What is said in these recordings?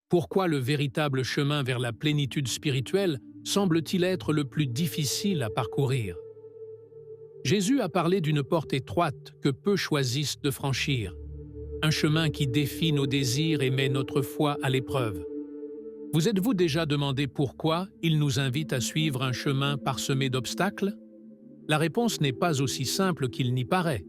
Pourquoi le véritable chemin vers la plénitude spirituelle semble-t-il être le plus difficile à parcourir? Jésus a parlé d'une porte étroite que peu choisissent de franchir, un chemin qui défie nos désirs et met notre foi à l'épreuve. Vous êtes-vous déjà demandé pourquoi il nous invite à suivre un chemin parsemé d'obstacles? La réponse n'est pas aussi simple qu'il n'y paraît.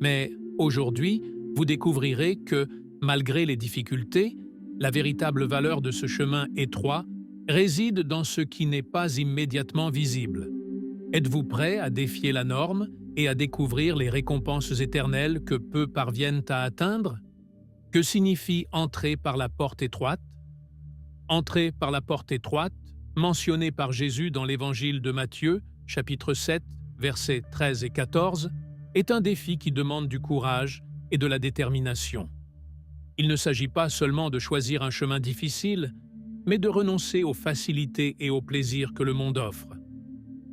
Mais aujourd'hui, vous découvrirez que, malgré les difficultés, la véritable valeur de ce chemin étroit réside dans ce qui n'est pas immédiatement visible. Êtes-vous prêt à défier la norme et à découvrir les récompenses éternelles que peu parviennent à atteindre? Que signifie entrer par la porte étroite? Entrer par la porte étroite, mentionnée par Jésus dans l'Évangile de Matthieu, chapitre 7, versets 13 et 14, est un défi qui demande du courage et de la détermination. Il ne s'agit pas seulement de choisir un chemin difficile, mais de renoncer aux facilités et aux plaisirs que le monde offre.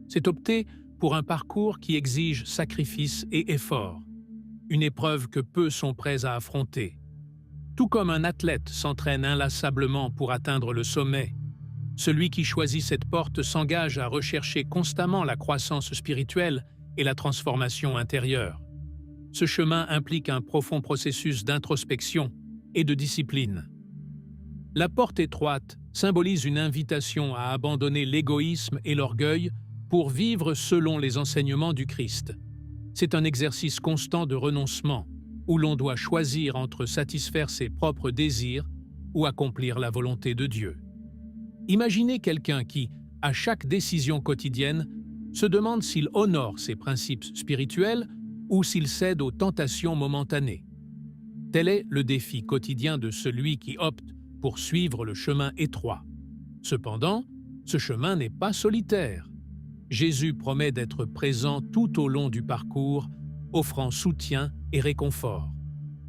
C'est opter pour un parcours qui exige sacrifice et effort, une épreuve que peu sont prêts à affronter. Tout comme un athlète s'entraîne inlassablement pour atteindre le sommet, celui qui choisit cette porte s'engage à rechercher constamment la croissance spirituelle et la transformation intérieure. Ce chemin implique un profond processus d'introspection et de discipline. La porte étroite symbolise une invitation à abandonner l'égoïsme et l'orgueil pour vivre selon les enseignements du Christ. C'est un exercice constant de renoncement, où l'on doit choisir entre satisfaire ses propres désirs ou accomplir la volonté de Dieu. Imaginez quelqu'un qui, à chaque décision quotidienne, se demande s'il honore ses principes spirituels ou s'il cède aux tentations momentanées. Tel est le défi quotidien de celui qui opte pour suivre le chemin étroit. Cependant, ce chemin n'est pas solitaire. Jésus promet d'être présent tout au long du parcours, offrant soutien et réconfort.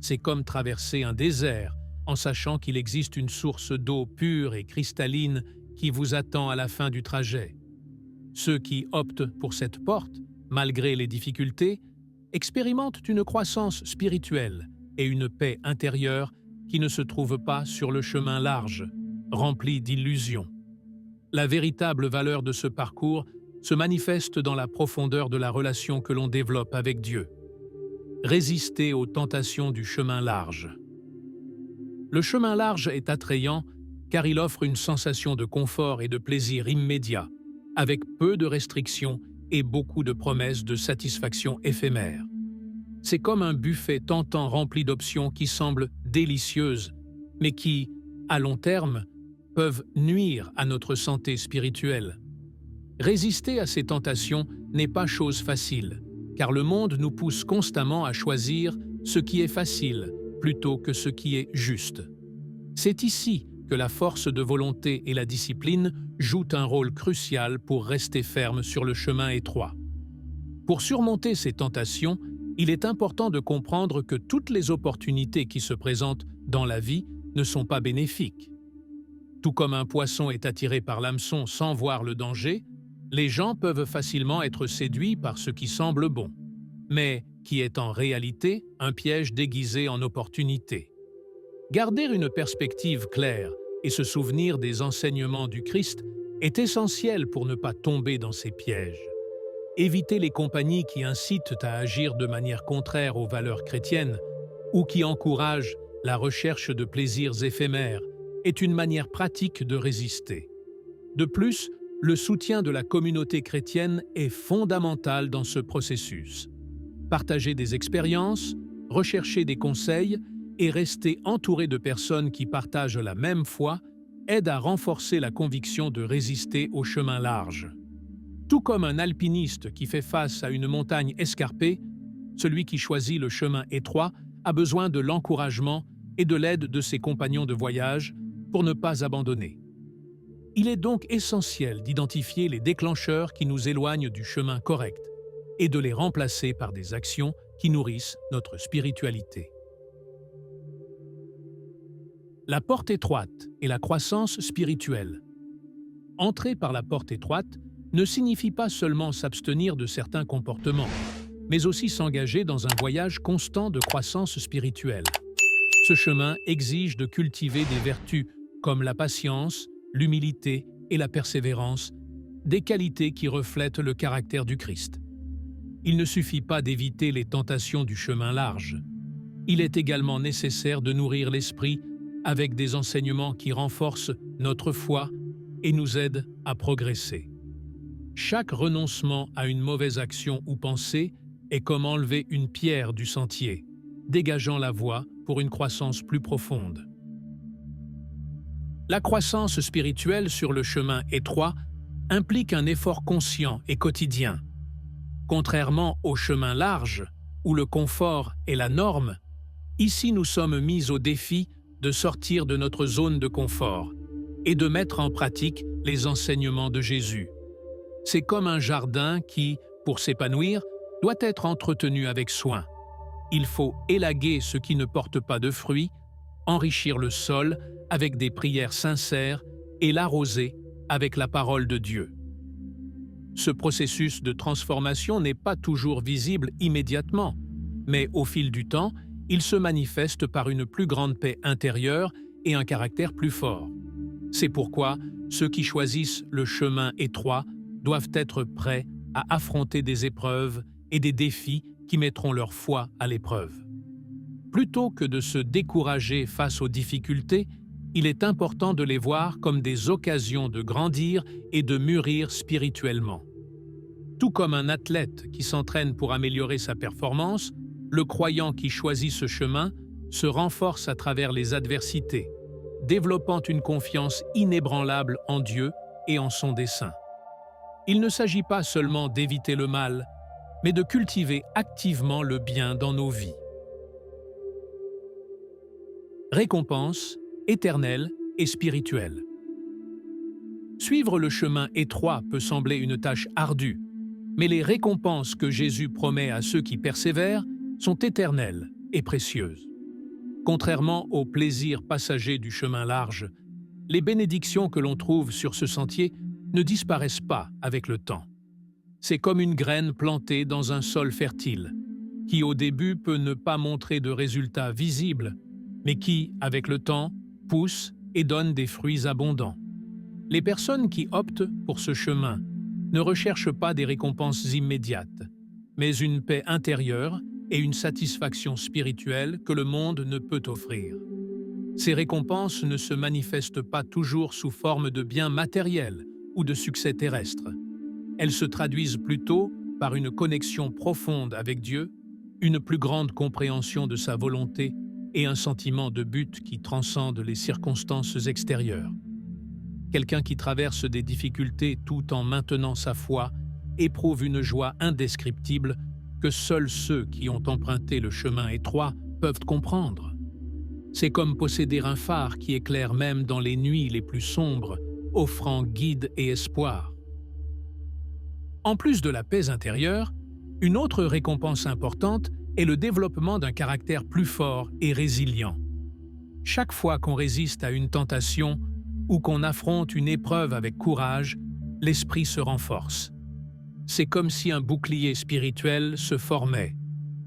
C'est comme traverser un désert en sachant qu'il existe une source d'eau pure et cristalline qui vous attend à la fin du trajet. Ceux qui optent pour cette porte, malgré les difficultés, expérimentent une croissance spirituelle et une paix intérieure qui ne se trouvent pas sur le chemin large, rempli d'illusions. La véritable valeur de ce parcours se manifeste dans la profondeur de la relation que l'on développe avec Dieu. Résister aux tentations du chemin large. Le chemin large est attrayant car il offre une sensation de confort et de plaisir immédiat, avec peu de restrictions et beaucoup de promesses de satisfaction éphémère. C'est comme un buffet tentant rempli d'options qui semblent délicieuses, mais qui, à long terme, peuvent nuire à notre santé spirituelle. Résister à ces tentations n'est pas chose facile, car le monde nous pousse constamment à choisir ce qui est facile plutôt que ce qui est juste. C'est ici que la force de volonté et la discipline jouent un rôle crucial pour rester ferme sur le chemin étroit. Pour surmonter ces tentations, il est important de comprendre que toutes les opportunités qui se présentent dans la vie ne sont pas bénéfiques. Tout comme un poisson est attiré par l'hameçon sans voir le danger, les gens peuvent facilement être séduits par ce qui semble bon, mais qui est en réalité un piège déguisé en opportunité. Garder une perspective claire et se souvenir des enseignements du Christ est essentiel pour ne pas tomber dans ces pièges. Éviter les compagnies qui incitent à agir de manière contraire aux valeurs chrétiennes ou qui encouragent la recherche de plaisirs éphémères est une manière pratique de résister. De plus, le soutien de la communauté chrétienne est fondamental dans ce processus. Partager des expériences, rechercher des conseils et rester entouré de personnes qui partagent la même foi aide à renforcer la conviction de résister au chemin large. Tout comme un alpiniste qui fait face à une montagne escarpée, celui qui choisit le chemin étroit a besoin de l'encouragement et de l'aide de ses compagnons de voyage pour ne pas abandonner. Il est donc essentiel d'identifier les déclencheurs qui nous éloignent du chemin correct et de les remplacer par des actions qui nourrissent notre spiritualité. La porte étroite et la croissance spirituelle. Entrer par la porte étroite ne signifie pas seulement s'abstenir de certains comportements, mais aussi s'engager dans un voyage constant de croissance spirituelle. Ce chemin exige de cultiver des vertus comme la patience, l'humilité et la persévérance, des qualités qui reflètent le caractère du Christ. Il ne suffit pas d'éviter les tentations du chemin large. Il est également nécessaire de nourrir l'esprit avec des enseignements qui renforcent notre foi et nous aident à progresser. Chaque renoncement à une mauvaise action ou pensée est comme enlever une pierre du sentier, dégageant la voie pour une croissance plus profonde. La croissance spirituelle sur le chemin étroit implique un effort conscient et quotidien. Contrairement au chemin large, où le confort est la norme, ici nous sommes mis au défi de sortir de notre zone de confort et de mettre en pratique les enseignements de Jésus. C'est comme un jardin qui, pour s'épanouir, doit être entretenu avec soin. Il faut élaguer ce qui ne porte pas de fruits, enrichir le sol avec des prières sincères et l'arroser avec la parole de Dieu. Ce processus de transformation n'est pas toujours visible immédiatement, mais au fil du temps, il se manifeste par une plus grande paix intérieure et un caractère plus fort. C'est pourquoi ceux qui choisissent le chemin étroit doivent être prêts à affronter des épreuves et des défis qui mettront leur foi à l'épreuve. Plutôt que de se décourager face aux difficultés, il est important de les voir comme des occasions de grandir et de mûrir spirituellement. Tout comme un athlète qui s'entraîne pour améliorer sa performance, le croyant qui choisit ce chemin se renforce à travers les adversités, développant une confiance inébranlable en Dieu et en son dessein. Il ne s'agit pas seulement d'éviter le mal, mais de cultiver activement le bien dans nos vies. Récompense éternelle et spirituelle. Suivre le chemin étroit peut sembler une tâche ardue, mais les récompenses que Jésus promet à ceux qui persévèrent sont éternelles et précieuses. Contrairement aux plaisirs passagers du chemin large, les bénédictions que l'on trouve sur ce sentier ne disparaissent pas avec le temps. C'est comme une graine plantée dans un sol fertile, qui au début peut ne pas montrer de résultats visibles, mais qui, avec le temps, pousse et donne des fruits abondants. Les personnes qui optent pour ce chemin ne recherchent pas des récompenses immédiates, mais une paix intérieure et une satisfaction spirituelle que le monde ne peut offrir. Ces récompenses ne se manifestent pas toujours sous forme de biens matériels ou de succès terrestres. Elles se traduisent plutôt par une connexion profonde avec Dieu, une plus grande compréhension de sa volonté et un sentiment de but qui transcende les circonstances extérieures. Quelqu'un qui traverse des difficultés tout en maintenant sa foi éprouve une joie indescriptible que seuls ceux qui ont emprunté le chemin étroit peuvent comprendre. C'est comme posséder un phare qui éclaire même dans les nuits les plus sombres, offrant guide et espoir. En plus de la paix intérieure, une autre récompense importante est le développement d'un caractère plus fort et résilient. Chaque fois qu'on résiste à une tentation ou qu'on affronte une épreuve avec courage, l'esprit se renforce. C'est comme si un bouclier spirituel se formait,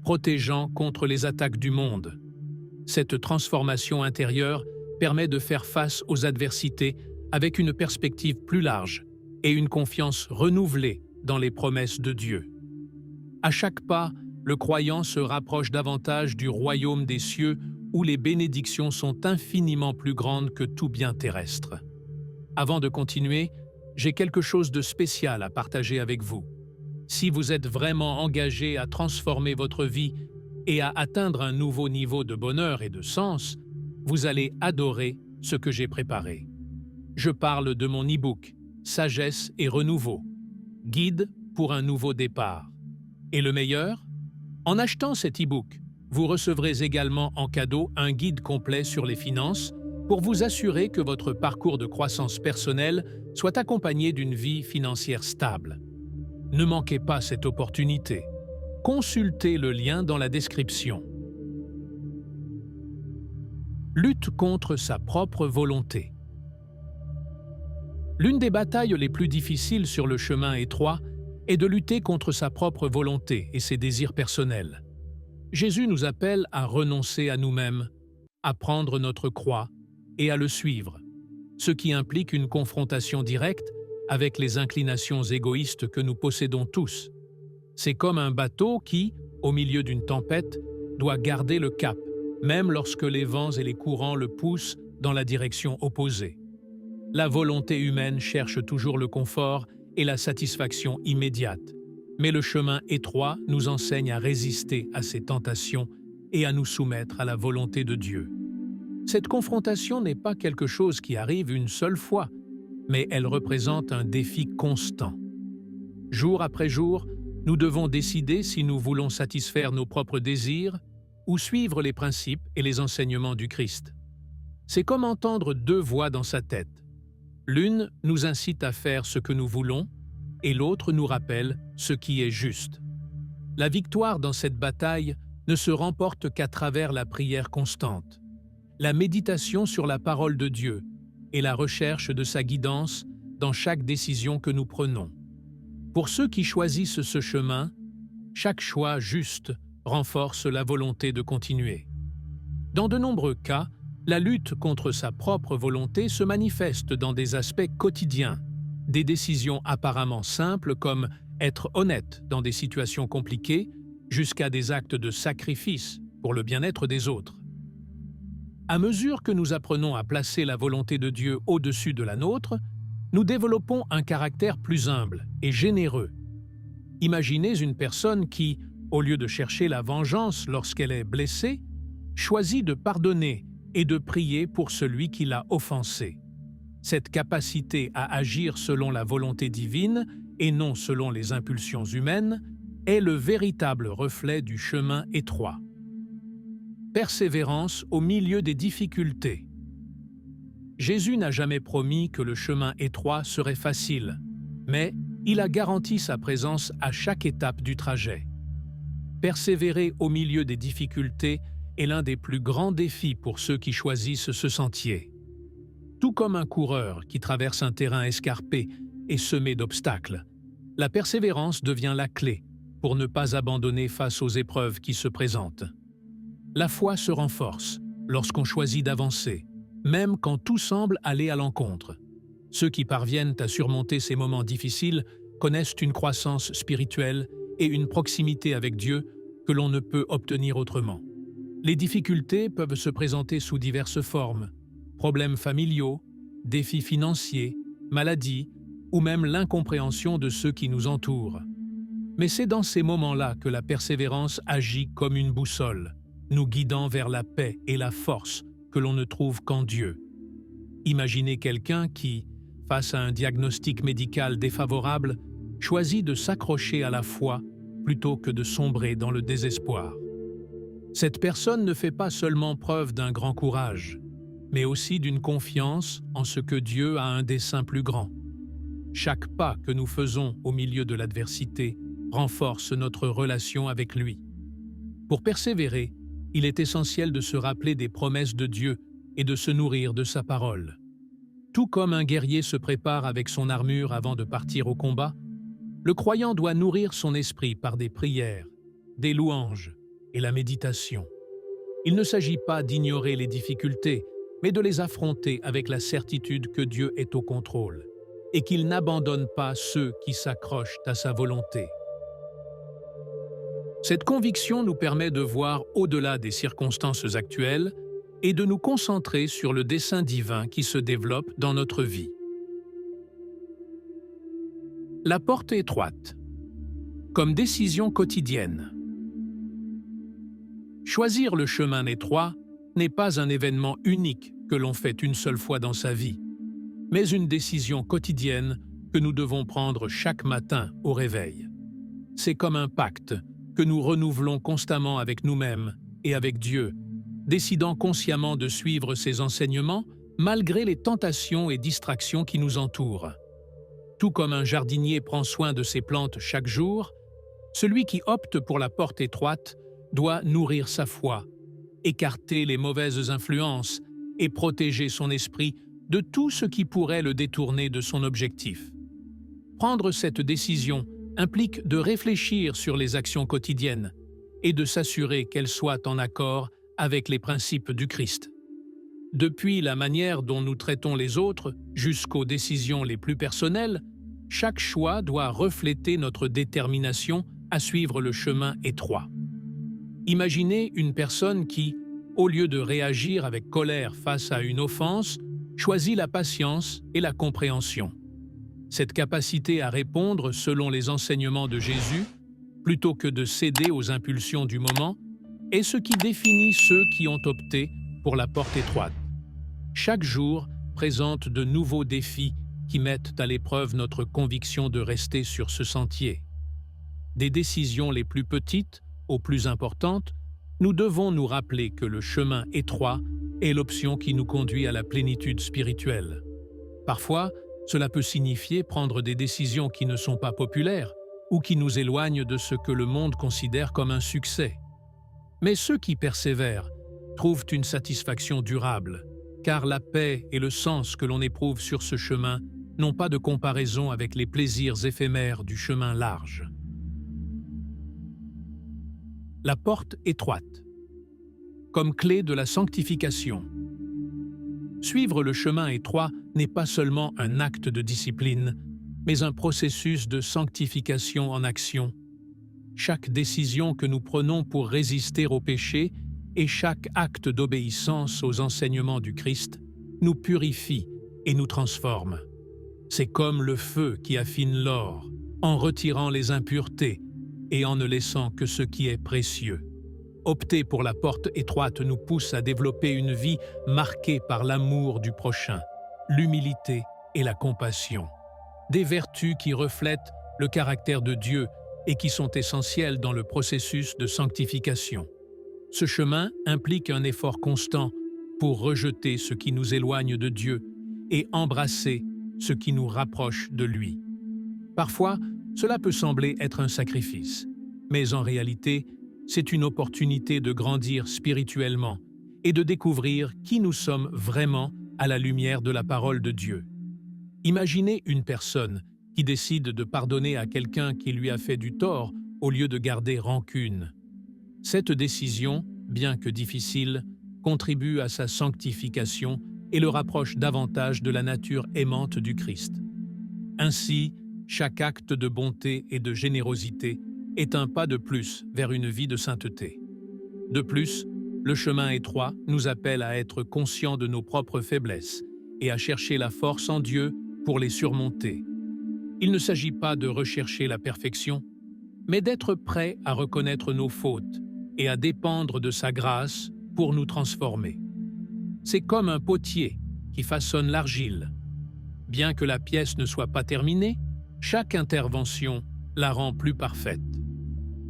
protégeant contre les attaques du monde. Cette transformation intérieure permet de faire face aux adversités avec une perspective plus large et une confiance renouvelée dans les promesses de Dieu. À chaque pas, le croyant se rapproche davantage du royaume des cieux où les bénédictions sont infiniment plus grandes que tout bien terrestre. Avant de continuer, j'ai quelque chose de spécial à partager avec vous. Si vous êtes vraiment engagé à transformer votre vie et à atteindre un nouveau niveau de bonheur et de sens, vous allez adorer ce que j'ai préparé. Je parle de mon e-book « Sagesse et renouveau », guide pour un nouveau départ. Et le meilleur? En achetant cet e-book, vous recevrez également en cadeau un guide complet sur les finances pour vous assurer que votre parcours de croissance personnelle soit accompagné d'une vie financière stable. Ne manquez pas cette opportunité. Consultez le lien dans la description. Lutte contre sa propre volonté. L'une des batailles les plus difficiles sur le chemin étroit est de lutter contre sa propre volonté et ses désirs personnels. Jésus nous appelle à renoncer à nous-mêmes, à prendre notre croix et à le suivre. ce qui implique une confrontation directe avec les inclinations égoïstes que nous possédons tous. C'est comme un bateau qui, au milieu d'une tempête, doit garder le cap, même lorsque les vents et les courants le poussent dans la direction opposée. La volonté humaine cherche toujours le confort et la satisfaction immédiate, mais le chemin étroit nous enseigne à résister à ces tentations et à nous soumettre à la volonté de Dieu. Cette confrontation n'est pas quelque chose qui arrive une seule fois, mais elle représente un défi constant. Jour après jour, nous devons décider si nous voulons satisfaire nos propres désirs ou suivre les principes et les enseignements du Christ. C'est comme entendre deux voix dans sa tête. L'une nous incite à faire ce que nous voulons et l'autre nous rappelle ce qui est juste. La victoire dans cette bataille ne se remporte qu'à travers la prière constante, la méditation sur la parole de Dieu et la recherche de sa guidance dans chaque décision que nous prenons. Pour ceux qui choisissent ce chemin, chaque choix juste renforce la volonté de continuer. Dans de nombreux cas, la lutte contre sa propre volonté se manifeste dans des aspects quotidiens, des décisions apparemment simples comme être honnête dans des situations compliquées, jusqu'à des actes de sacrifice pour le bien-être des autres. À mesure que nous apprenons à placer la volonté de Dieu au-dessus de la nôtre, nous développons un caractère plus humble et généreux. Imaginez une personne qui, au lieu de chercher la vengeance lorsqu'elle est blessée, choisit de pardonner et de prier pour celui qui l'a offensé. Cette capacité à agir selon la volonté divine et non selon les impulsions humaines est le véritable reflet du chemin étroit. Persévérance au milieu des difficultés. Jésus n'a jamais promis que le chemin étroit serait facile, mais il a garanti sa présence à chaque étape du trajet. Persévérer au milieu des difficultés est l'un des plus grands défis pour ceux qui choisissent ce sentier. Tout comme un coureur qui traverse un terrain escarpé et semé d'obstacles, la persévérance devient la clé pour ne pas abandonner face aux épreuves qui se présentent. La foi se renforce lorsqu'on choisit d'avancer, même quand tout semble aller à l'encontre. Ceux qui parviennent à surmonter ces moments difficiles connaissent une croissance spirituelle et une proximité avec Dieu que l'on ne peut obtenir autrement. Les difficultés peuvent se présenter sous diverses formes: problèmes familiaux, défis financiers, maladies ou même l'incompréhension de ceux qui nous entourent. Mais c'est dans ces moments-là que la persévérance agit comme une boussole, nous guidant vers la paix et la force que l'on ne trouve qu'en Dieu. Imaginez quelqu'un qui, face à un diagnostic médical défavorable, choisit de s'accrocher à la foi plutôt que de sombrer dans le désespoir. Cette personne ne fait pas seulement preuve d'un grand courage, mais aussi d'une confiance en ce que Dieu a un dessein plus grand. Chaque pas que nous faisons au milieu de l'adversité renforce notre relation avec lui. Pour persévérer, il est essentiel de se rappeler des promesses de Dieu et de se nourrir de sa parole. Tout comme un guerrier se prépare avec son armure avant de partir au combat, le croyant doit nourrir son esprit par des prières, des louanges et la méditation. Il ne s'agit pas d'ignorer les difficultés, mais de les affronter avec la certitude que Dieu est au contrôle et qu'il n'abandonne pas ceux qui s'accrochent à sa volonté. Cette conviction nous permet de voir au-delà des circonstances actuelles et de nous concentrer sur le dessein divin qui se développe dans notre vie. La porte étroite. Comme décision quotidienne. Choisir le chemin étroit n'est pas un événement unique que l'on fait une seule fois dans sa vie, mais une décision quotidienne que nous devons prendre chaque matin au réveil. C'est comme un pacte que nous renouvelons constamment avec nous-mêmes et avec Dieu, décidant consciemment de suivre ses enseignements malgré les tentations et distractions qui nous entourent. Tout comme un jardinier prend soin de ses plantes chaque jour, celui qui opte pour la porte étroite doit nourrir sa foi, écarter les mauvaises influences et protéger son esprit de tout ce qui pourrait le détourner de son objectif. Prendre cette décision implique de réfléchir sur les actions quotidiennes et de s'assurer qu'elles soient en accord avec les principes du Christ. Depuis la manière dont nous traitons les autres jusqu'aux décisions les plus personnelles, chaque choix doit refléter notre détermination à suivre le chemin étroit. Imaginez une personne qui, au lieu de réagir avec colère face à une offense, choisit la patience et la compréhension. Cette capacité à répondre selon les enseignements de Jésus, plutôt que de céder aux impulsions du moment, est ce qui définit ceux qui ont opté pour la porte étroite. Chaque jour présente de nouveaux défis qui mettent à l'épreuve notre conviction de rester sur ce sentier. Des décisions les plus petites aux plus importantes, nous devons nous rappeler que le chemin étroit est l'option qui nous conduit à la plénitude spirituelle. Parfois, cela peut signifier prendre des décisions qui ne sont pas populaires ou qui nous éloignent de ce que le monde considère comme un succès. Mais ceux qui persévèrent trouvent une satisfaction durable, car la paix et le sens que l'on éprouve sur ce chemin n'ont pas de comparaison avec les plaisirs éphémères du chemin large. La porte étroite. Comme clé de la sanctification. Suivre le chemin étroit n'est pas seulement un acte de discipline, mais un processus de sanctification en action. Chaque décision que nous prenons pour résister au péché et chaque acte d'obéissance aux enseignements du Christ nous purifie et nous transforme. C'est comme le feu qui affine l'or, en retirant les impuretés et en ne laissant que ce qui est précieux. Opter pour la porte étroite nous pousse à développer une vie marquée par l'amour du prochain, l'humilité et la compassion. Des vertus qui reflètent le caractère de Dieu et qui sont essentielles dans le processus de sanctification. Ce chemin implique un effort constant pour rejeter ce qui nous éloigne de Dieu et embrasser ce qui nous rapproche de lui. Parfois, cela peut sembler être un sacrifice, mais en réalité, c'est une opportunité de grandir spirituellement et de découvrir qui nous sommes vraiment à la lumière de la parole de Dieu. Imaginez une personne qui décide de pardonner à quelqu'un qui lui a fait du tort au lieu de garder rancune. Cette décision, bien que difficile, contribue à sa sanctification et le rapproche davantage de la nature aimante du Christ. Ainsi, chaque acte de bonté et de générosité est un pas de plus vers une vie de sainteté. De plus, le chemin étroit nous appelle à être conscients de nos propres faiblesses et à chercher la force en Dieu pour les surmonter. Il ne s'agit pas de rechercher la perfection, mais d'être prêt à reconnaître nos fautes et à dépendre de sa grâce pour nous transformer. C'est comme un potier qui façonne l'argile. Bien que la pièce ne soit pas terminée, chaque intervention la rend plus parfaite.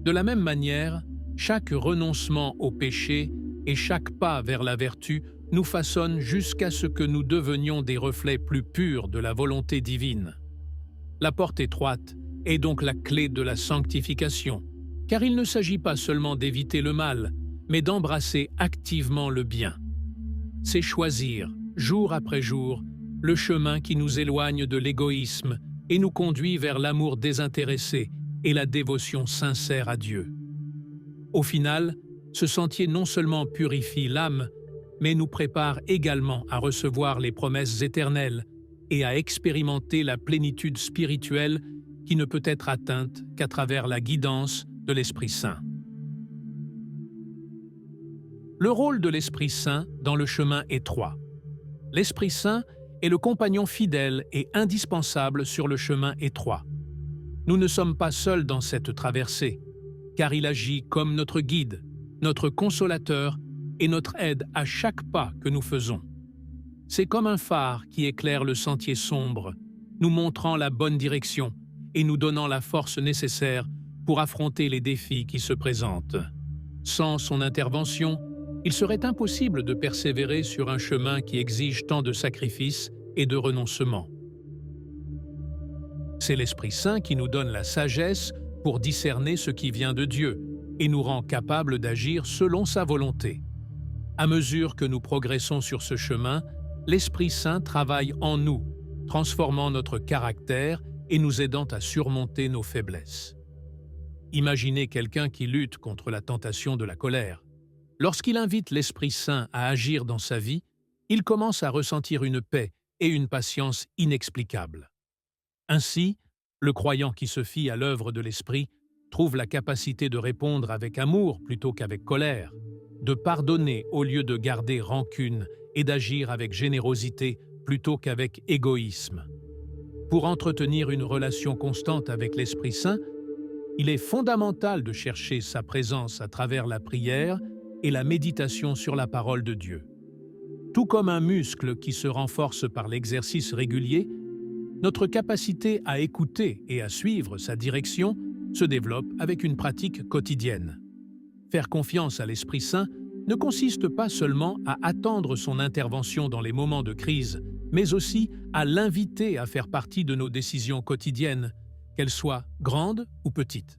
De la même manière, chaque renoncement au péché et chaque pas vers la vertu nous façonnent jusqu'à ce que nous devenions des reflets plus purs de la volonté divine. La porte étroite est donc la clé de la sanctification, car il ne s'agit pas seulement d'éviter le mal, mais d'embrasser activement le bien. C'est choisir, jour après jour, le chemin qui nous éloigne de l'égoïsme et nous conduit vers l'amour désintéressé et la dévotion sincère à Dieu. Au final, ce sentier non seulement purifie l'âme, mais nous prépare également à recevoir les promesses éternelles et à expérimenter la plénitude spirituelle qui ne peut être atteinte qu'à travers la guidance de l'Esprit Saint. Le rôle de l'Esprit Saint dans le chemin étroit. L'Esprit Saint est le compagnon fidèle et indispensable sur le chemin étroit. Nous ne sommes pas seuls dans cette traversée, car il agit comme notre guide, notre consolateur et notre aide à chaque pas que nous faisons. C'est comme un phare qui éclaire le sentier sombre, nous montrant la bonne direction et nous donnant la force nécessaire pour affronter les défis qui se présentent. Sans son intervention, il serait impossible de persévérer sur un chemin qui exige tant de sacrifices et de renoncements. C'est l'Esprit Saint qui nous donne la sagesse pour discerner ce qui vient de Dieu et nous rend capables d'agir selon sa volonté. À mesure que nous progressons sur ce chemin, l'Esprit Saint travaille en nous, transformant notre caractère et nous aidant à surmonter nos faiblesses. Imaginez quelqu'un qui lutte contre la tentation de la colère. Lorsqu'il invite l'Esprit Saint à agir dans sa vie, il commence à ressentir une paix et une patience inexplicables. Ainsi, le croyant qui se fie à l'œuvre de l'Esprit trouve la capacité de répondre avec amour plutôt qu'avec colère, de pardonner au lieu de garder rancune et d'agir avec générosité plutôt qu'avec égoïsme. Pour entretenir une relation constante avec l'Esprit Saint, il est fondamental de chercher sa présence à travers la prière et la méditation sur la parole de Dieu. Tout comme un muscle qui se renforce par l'exercice régulier, notre capacité à écouter et à suivre sa direction se développe avec une pratique quotidienne. Faire confiance à l'Esprit Saint ne consiste pas seulement à attendre son intervention dans les moments de crise, mais aussi à l'inviter à faire partie de nos décisions quotidiennes, qu'elles soient grandes ou petites.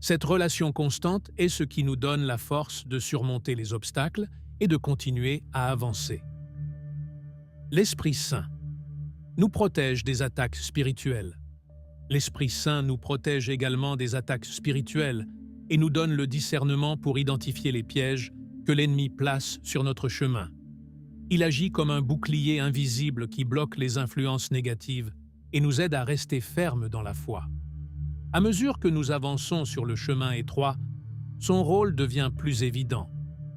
Cette relation constante est ce qui nous donne la force de surmonter les obstacles et de continuer à avancer. L'Esprit Saint nous protège des attaques spirituelles. L'Esprit Saint nous protège également des attaques spirituelles et nous donne le discernement pour identifier les pièges que l'ennemi place sur notre chemin. Il agit comme un bouclier invisible qui bloque les influences négatives et nous aide à rester fermes dans la foi. À mesure que nous avançons sur le chemin étroit, son rôle devient plus évident,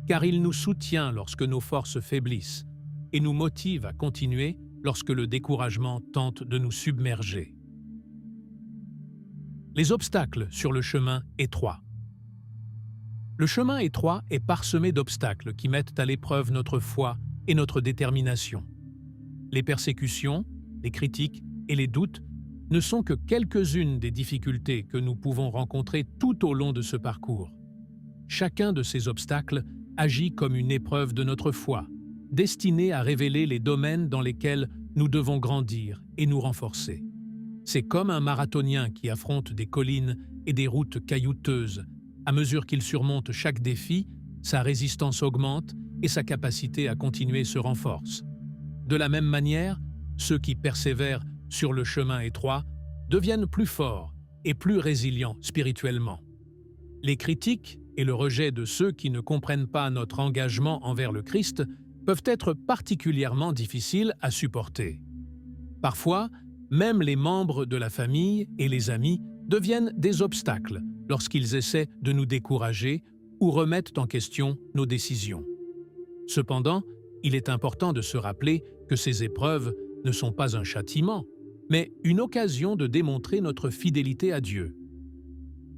car il nous soutient lorsque nos forces faiblissent et nous motive à continuer lorsque le découragement tente de nous submerger. Les obstacles sur le chemin étroit. Le chemin étroit est parsemé d'obstacles qui mettent à l'épreuve notre foi et notre détermination. Les persécutions, les critiques et les doutes ne sont que quelques-unes des difficultés que nous pouvons rencontrer tout au long de ce parcours. Chacun de ces obstacles agit comme une épreuve de notre foi, destinée à révéler les domaines dans lesquels nous devons grandir et nous renforcer. C'est comme un marathonien qui affronte des collines et des routes caillouteuses. À mesure qu'il surmonte chaque défi, sa résistance augmente et sa capacité à continuer se renforce. De la même manière, ceux qui persévèrent sur le chemin étroit deviennent plus forts et plus résilients spirituellement. Les critiques et le rejet de ceux qui ne comprennent pas notre engagement envers le Christ peuvent être particulièrement difficiles à supporter. Parfois, même les membres de la famille et les amis deviennent des obstacles lorsqu'ils essaient de nous décourager ou remettent en question nos décisions. Cependant, il est important de se rappeler que ces épreuves ne sont pas un châtiment, mais une occasion de démontrer notre fidélité à Dieu.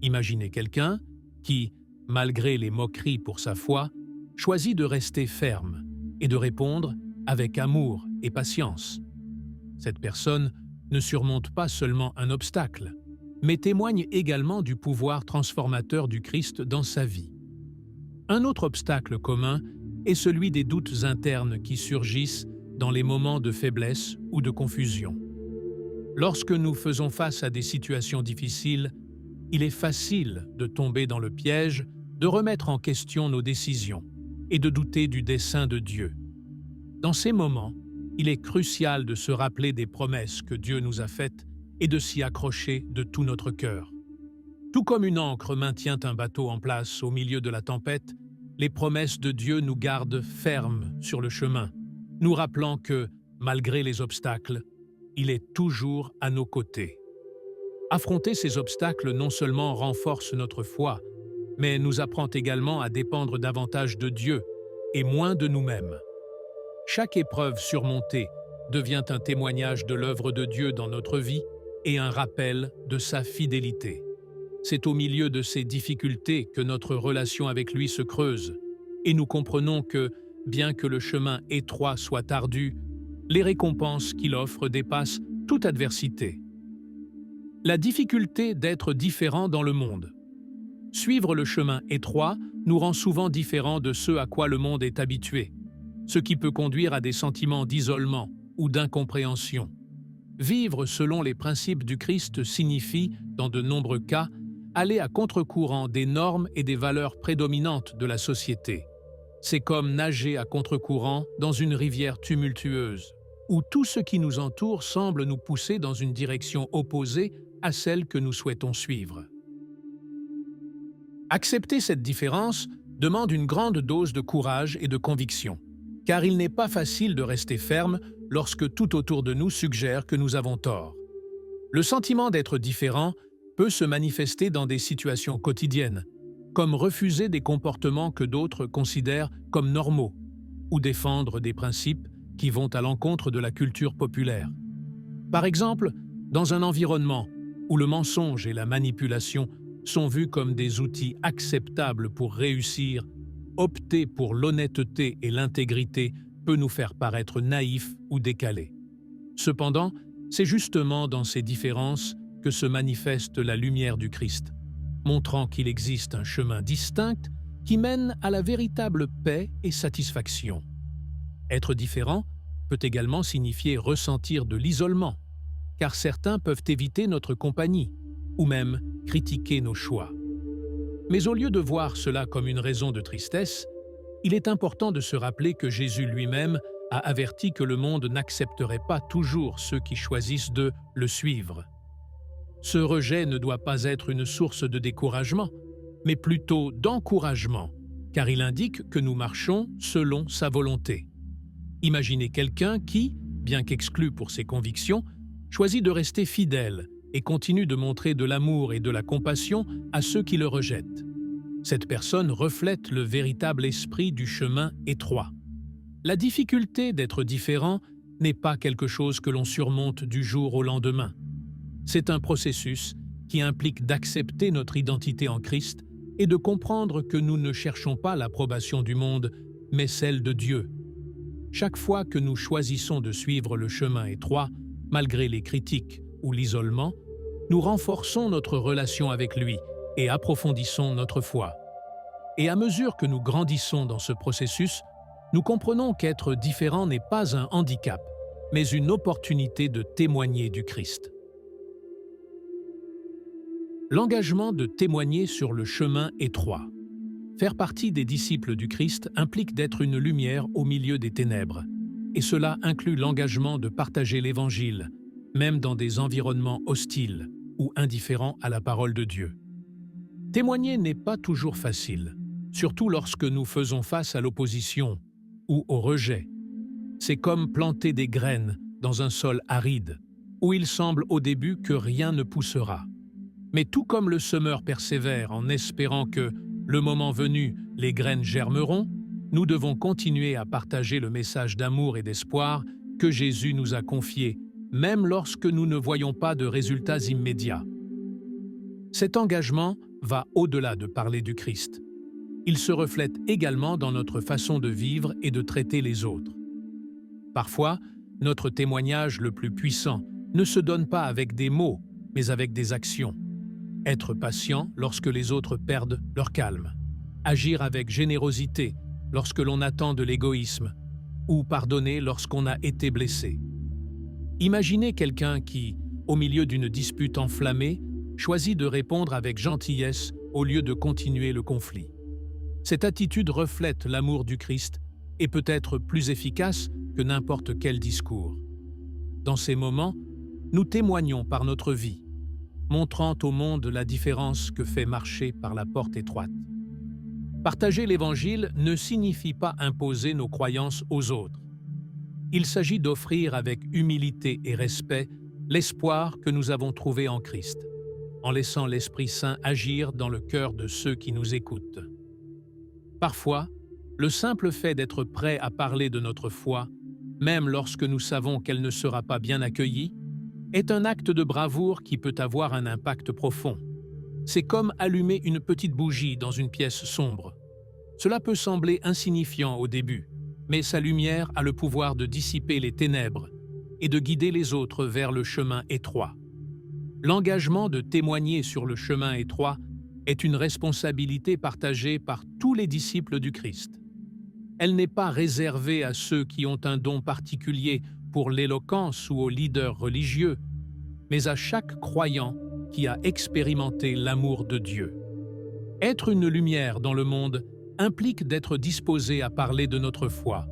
Imaginez quelqu'un qui, malgré les moqueries pour sa foi, choisit de rester ferme et de répondre avec amour et patience. Cette personne ne surmonte pas seulement un obstacle, mais témoigne également du pouvoir transformateur du Christ dans sa vie. Un autre obstacle commun est celui des doutes internes qui surgissent dans les moments de faiblesse ou de confusion. Lorsque nous faisons face à des situations difficiles, il est facile de tomber dans le piège de remettre en question nos décisions et de douter du dessein de Dieu. Dans ces moments, il est crucial de se rappeler des promesses que Dieu nous a faites et de s'y accrocher de tout notre cœur. Tout comme une ancre maintient un bateau en place au milieu de la tempête, les promesses de Dieu nous gardent fermes sur le chemin, nous rappelant que, malgré les obstacles, il est toujours à nos côtés. Affronter ces obstacles non seulement renforce notre foi, mais nous apprend également à dépendre davantage de Dieu et moins de nous-mêmes. Chaque épreuve surmontée devient un témoignage de l'œuvre de Dieu dans notre vie et un rappel de sa fidélité. C'est au milieu de ces difficultés que notre relation avec lui se creuse, et nous comprenons que, bien que le chemin étroit soit ardu, les récompenses qu'il offre dépassent toute adversité. La difficulté d'être différent dans le monde. Suivre le chemin étroit nous rend souvent différents de ce à quoi le monde est habitué, ce qui peut conduire à des sentiments d'isolement ou d'incompréhension. Vivre selon les principes du Christ signifie, dans de nombreux cas, aller à contre-courant des normes et des valeurs prédominantes de la société. C'est comme nager à contre-courant dans une rivière tumultueuse, où tout ce qui nous entoure semble nous pousser dans une direction opposée à celle que nous souhaitons suivre. Accepter cette différence demande une grande dose de courage et de conviction. car il n'est pas facile de rester ferme lorsque tout autour de nous suggère que nous avons tort. Le sentiment d'être différent peut se manifester dans des situations quotidiennes, comme refuser des comportements que d'autres considèrent comme normaux, ou défendre des principes qui vont à l'encontre de la culture populaire. Par exemple, dans un environnement où le mensonge et la manipulation sont vus comme des outils acceptables pour réussir, opter pour l'honnêteté et l'intégrité peut nous faire paraître naïfs ou décalés. Cependant, c'est justement dans ces différences que se manifeste la lumière du Christ, montrant qu'il existe un chemin distinct qui mène à la véritable paix et satisfaction. Être différent peut également signifier ressentir de l'isolement, car certains peuvent éviter notre compagnie ou même critiquer nos choix. Mais au lieu de voir cela comme une raison de tristesse, il est important de se rappeler que Jésus lui-même a averti que le monde n'accepterait pas toujours ceux qui choisissent de le suivre. Ce rejet ne doit pas être une source de découragement, mais plutôt d'encouragement, car il indique que nous marchons selon sa volonté. Imaginez quelqu'un qui, bien qu'exclu pour ses convictions, choisit de rester fidèle et continue de montrer de l'amour et de la compassion à ceux qui le rejettent. Cette personne reflète le véritable esprit du chemin étroit. La difficulté d'être différent n'est pas quelque chose que l'on surmonte du jour au lendemain. C'est un processus qui implique d'accepter notre identité en Christ et de comprendre que nous ne cherchons pas l'approbation du monde, mais celle de Dieu. Chaque fois que nous choisissons de suivre le chemin étroit, malgré les critiques ou l'isolement, nous renforçons notre relation avec lui et approfondissons notre foi. Et à mesure que nous grandissons dans ce processus, nous comprenons qu'être différent n'est pas un handicap, mais une opportunité de témoigner du Christ. L'engagement de témoigner sur le chemin étroit. Faire partie des disciples du Christ implique d'être une lumière au milieu des ténèbres, et cela inclut l'engagement de partager l'Évangile, même dans des environnements hostiles ou indifférents à la parole de Dieu. Témoigner n'est pas toujours facile, surtout lorsque nous faisons face à l'opposition ou au rejet. C'est comme planter des graines dans un sol aride, où il semble au début que rien ne poussera. Mais tout comme le semeur persévère en espérant que, le moment venu, les graines germeront, nous devons continuer à partager le message d'amour et d'espoir que Jésus nous a confié, même lorsque nous ne voyons pas de résultats immédiats. Cet engagement va au-delà de parler du Christ. Il se reflète également dans notre façon de vivre et de traiter les autres. Parfois, notre témoignage le plus puissant ne se donne pas avec des mots, mais avec des actions. Être patient lorsque les autres perdent leur calme. Agir avec générosité lorsque l'on attend de l'égoïsme, ou pardonner lorsqu'on a été blessé. Imaginez quelqu'un qui, au milieu d'une dispute enflammée, choisit de répondre avec gentillesse au lieu de continuer le conflit. Cette attitude reflète l'amour du Christ et peut être plus efficace que n'importe quel discours. Dans ces moments, nous témoignons par notre vie, montrant au monde la différence que fait marcher par la porte étroite. Partager l'Évangile ne signifie pas imposer nos croyances aux autres. Il s'agit d'offrir avec humilité et respect l'espoir que nous avons trouvé en Christ, en laissant l'Esprit Saint agir dans le cœur de ceux qui nous écoutent. Parfois, le simple fait d'être prêt à parler de notre foi, même lorsque nous savons qu'elle ne sera pas bien accueillie, est un acte de bravoure qui peut avoir un impact profond. C'est comme allumer une petite bougie dans une pièce sombre. Cela peut sembler insignifiant au début, mais sa lumière a le pouvoir de dissiper les ténèbres et de guider les autres vers le chemin étroit. L'engagement de témoigner sur le chemin étroit est une responsabilité partagée par tous les disciples du Christ. Elle n'est pas réservée à ceux qui ont un don particulier pour l'éloquence ou aux leaders religieux, mais à chaque croyant qui a expérimenté l'amour de Dieu. Être une lumière dans le monde implique d'être disposé à parler de notre foi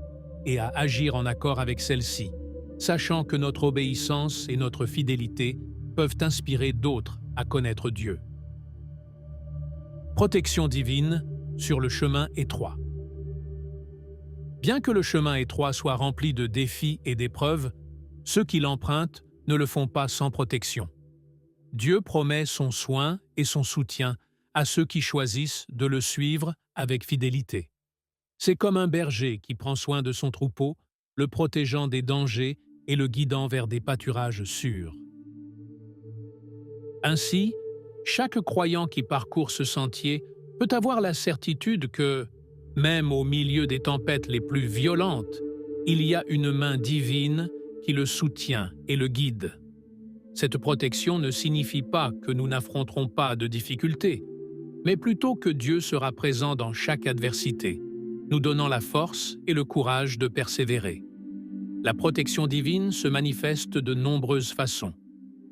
et à agir en accord avec celle-ci, sachant que notre obéissance et notre fidélité peuvent inspirer d'autres à connaître Dieu. Protection divine sur le chemin étroit. Bien que le chemin étroit soit rempli de défis et d'épreuves, ceux qui l'empruntent ne le font pas sans protection. Dieu promet son soin et son soutien à ceux qui choisissent de le suivre avec fidélité. C'est comme un berger qui prend soin de son troupeau, le protégeant des dangers et le guidant vers des pâturages sûrs. Ainsi, chaque croyant qui parcourt ce sentier peut avoir la certitude que, même au milieu des tempêtes les plus violentes, il y a une main divine qui le soutient et le guide. Cette protection ne signifie pas que nous n'affronterons pas de difficultés, mais plutôt que Dieu sera présent dans chaque adversité, nous donnant la force et le courage de persévérer. La protection divine se manifeste de nombreuses façons.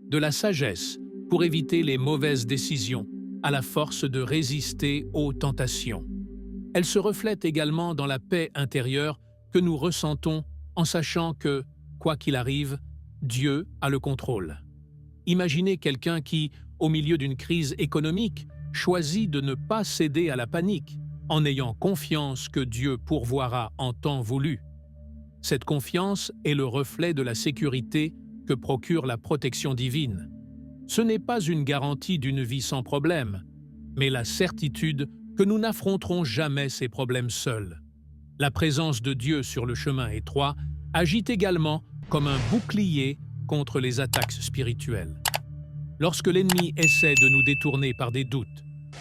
De la sagesse pour éviter les mauvaises décisions, à la force de résister aux tentations. Elle se reflète également dans la paix intérieure que nous ressentons en sachant que, quoi qu'il arrive, Dieu a le contrôle. Imaginez quelqu'un qui, au milieu d'une crise économique, choisit de ne pas céder à la panique, en ayant confiance que Dieu pourvoira en temps voulu. Cette confiance est le reflet de la sécurité que procure la protection divine. Ce n'est pas une garantie d'une vie sans problème, mais la certitude que nous n'affronterons jamais ces problèmes seuls. La présence de Dieu sur le chemin étroit agit également comme un bouclier contre les attaques spirituelles. Lorsque l'ennemi essaie de nous détourner par des doutes,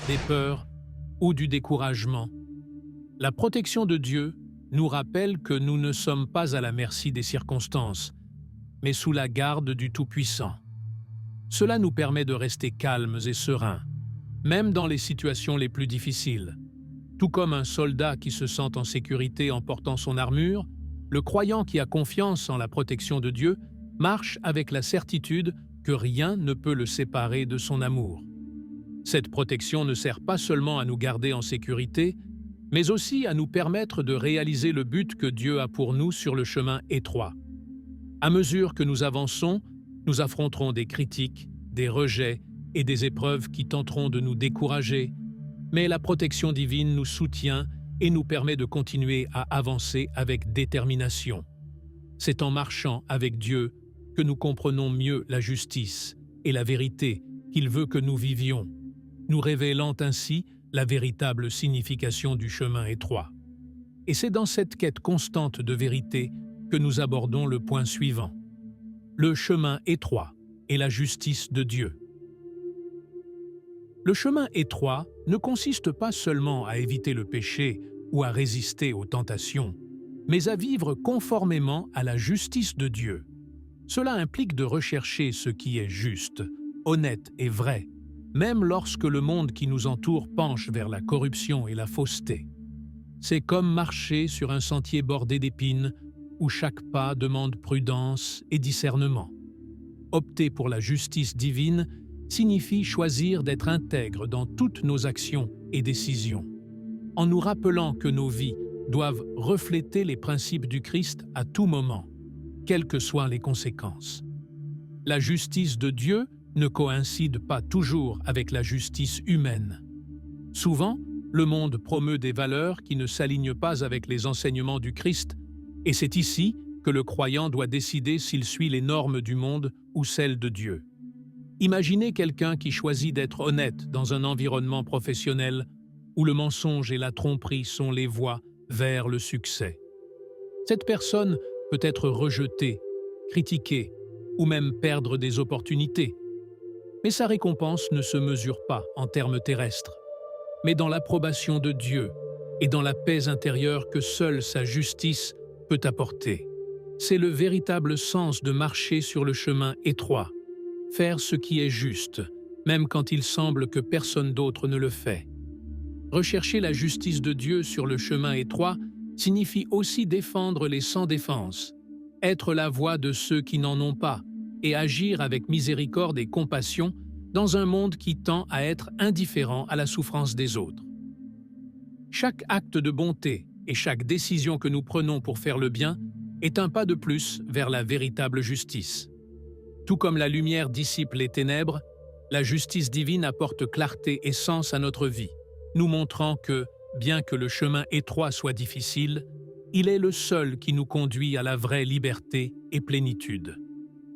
des peurs ou du découragement, la protection de Dieu nous rappelle que nous ne sommes pas à la merci des circonstances, mais sous la garde du Tout-Puissant. Cela nous permet de rester calmes et sereins, même dans les situations les plus difficiles. Tout comme un soldat qui se sent en sécurité en portant son armure, le croyant qui a confiance en la protection de Dieu marche avec la certitude que rien ne peut le séparer de son amour. Cette protection ne sert pas seulement à nous garder en sécurité, mais aussi à nous permettre de réaliser le but que Dieu a pour nous sur le chemin étroit. À mesure que nous avançons, nous affronterons des critiques, des rejets et des épreuves qui tenteront de nous décourager, mais la protection divine nous soutient et nous permet de continuer à avancer avec détermination. C'est en marchant avec Dieu que nous comprenons mieux la justice et la vérité qu'il veut que nous vivions, nous révélant ainsi la véritable signification du chemin étroit. Et c'est dans cette quête constante de vérité que nous abordons le point suivant: le chemin étroit et la justice de Dieu. Le chemin étroit ne consiste pas seulement à éviter le péché ou à résister aux tentations, mais à vivre conformément à la justice de Dieu. Cela implique de rechercher ce qui est juste, honnête et vrai, même lorsque le monde qui nous entoure penche vers la corruption et la fausseté. C'est comme marcher sur un sentier bordé d'épines où chaque pas demande prudence et discernement. Opter pour la justice divine signifie choisir d'être intègre dans toutes nos actions et décisions, en nous rappelant que nos vies doivent refléter les principes du Christ à tout moment, quelles que soient les conséquences. La justice de Dieu ne coïncide pas toujours avec la justice humaine. Souvent, le monde promeut des valeurs qui ne s'alignent pas avec les enseignements du Christ, et c'est ici que le croyant doit décider s'il suit les normes du monde ou celles de Dieu. Imaginez quelqu'un qui choisit d'être honnête dans un environnement professionnel où le mensonge et la tromperie sont les voies vers le succès. Cette personne peut être rejetée, critiquée ou même perdre des opportunités. Mais sa récompense ne se mesure pas en termes terrestres, mais dans l'approbation de Dieu et dans la paix intérieure que seule sa justice peut apporter. C'est le véritable sens de marcher sur le chemin étroit, faire ce qui est juste, même quand il semble que personne d'autre ne le fait. Rechercher la justice de Dieu sur le chemin étroit signifie aussi défendre les sans défense, être la voix de ceux qui n'en ont pas, et agir avec miséricorde et compassion dans un monde qui tend à être indifférent à la souffrance des autres. Chaque acte de bonté et chaque décision que nous prenons pour faire le bien est un pas de plus vers la véritable justice. Tout comme la lumière dissipe les ténèbres, la justice divine apporte clarté et sens à notre vie, nous montrant que, bien que le chemin étroit soit difficile, Il est le seul qui nous conduit à la vraie liberté et plénitude.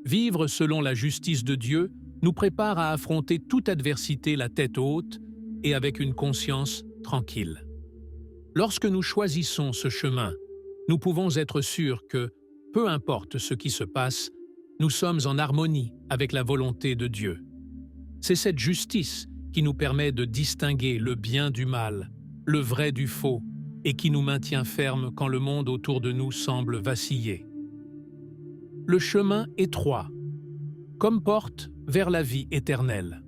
Vivre selon la justice de Dieu nous prépare à affronter toute adversité la tête haute et avec une conscience tranquille. Lorsque nous choisissons ce chemin, nous pouvons être sûrs que, peu importe ce qui se passe, nous sommes en harmonie avec la volonté de Dieu. C'est cette justice qui nous permet de distinguer le bien du mal, le vrai du faux, et qui nous maintient fermes quand le monde autour de nous semble vaciller. Le chemin étroit, comme porte vers la vie éternelle.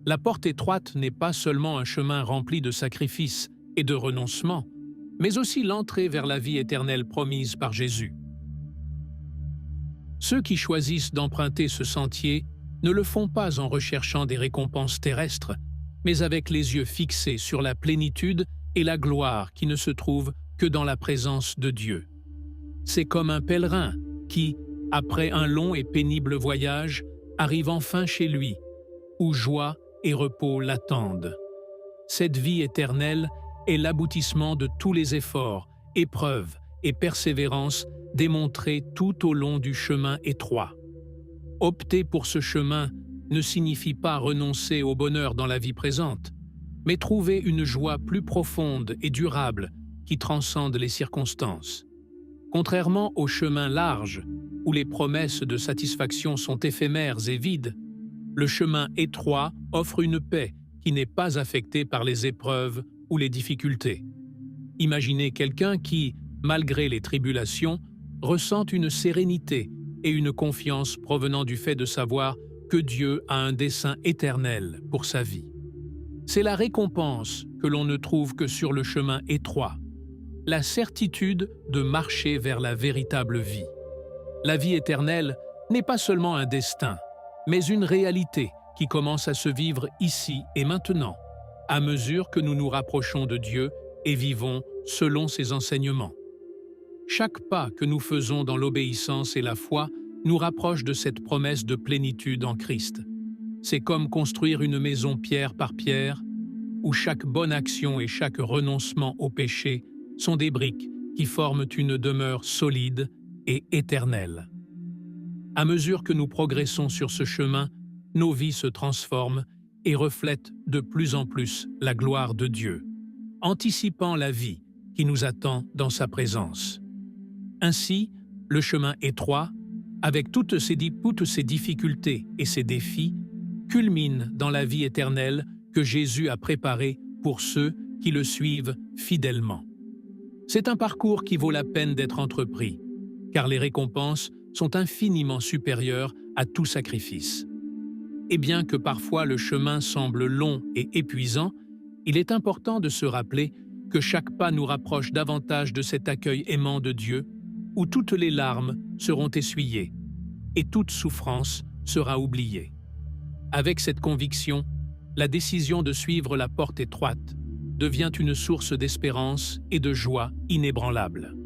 La porte étroite n'est pas seulement un chemin rempli de sacrifices et de renoncements, mais aussi l'entrée vers la vie éternelle promise par Jésus. Ceux qui choisissent d'emprunter ce sentier ne le font pas en recherchant des récompenses terrestres, mais avec les yeux fixés sur la plénitude et la gloire qui ne se trouvent que dans la présence de Dieu. C'est comme un pèlerin qui, après un long et pénible voyage, arrive enfin chez lui, où joie et repos l'attendent. Cette vie éternelle est l'aboutissement de tous les efforts, épreuves et persévérances démontrés tout au long du chemin étroit. Opter pour ce chemin ne signifie pas renoncer au bonheur dans la vie présente, mais trouver une joie plus profonde et durable qui transcende les circonstances. Contrairement au chemin large, où les promesses de satisfaction sont éphémères et vides, le chemin étroit offre une paix qui n'est pas affectée par les épreuves ou les difficultés. Imaginez quelqu'un qui, malgré les tribulations, ressent une sérénité et une confiance provenant du fait de savoir que Dieu a un dessein éternel pour sa vie. C'est la récompense que l'on ne trouve que sur le chemin étroit, la certitude de marcher vers la véritable vie. La vie éternelle n'est pas seulement un destin, mais une réalité qui commence à se vivre ici et maintenant, à mesure que nous nous rapprochons de Dieu et vivons selon ses enseignements. Chaque pas que nous faisons dans l'obéissance et la foi nous rapproche de cette promesse de plénitude en Christ. C'est comme construire une maison pierre par pierre, où chaque bonne action et chaque renoncement au péché sont des briques qui forment une demeure solide et éternelle. À mesure que nous progressons sur ce chemin, nos vies se transforment et reflètent de plus en plus la gloire de Dieu, anticipant la vie qui nous attend dans sa présence. Ainsi, le chemin étroit, avec toutes ses difficultés et ses défis, culmine dans la vie éternelle que Jésus a préparée pour ceux qui le suivent fidèlement. C'est un parcours qui vaut la peine d'être entrepris, car les récompenses sont infiniment supérieures à tout sacrifice. Et bien que parfois le chemin semble long et épuisant, il est important de se rappeler que chaque pas nous rapproche davantage de cet accueil aimant de Dieu, où toutes les larmes seront essuyées et toute souffrance sera oubliée. Avec cette conviction, la décision de suivre la porte étroite devient une source d'espérance et de joie inébranlable.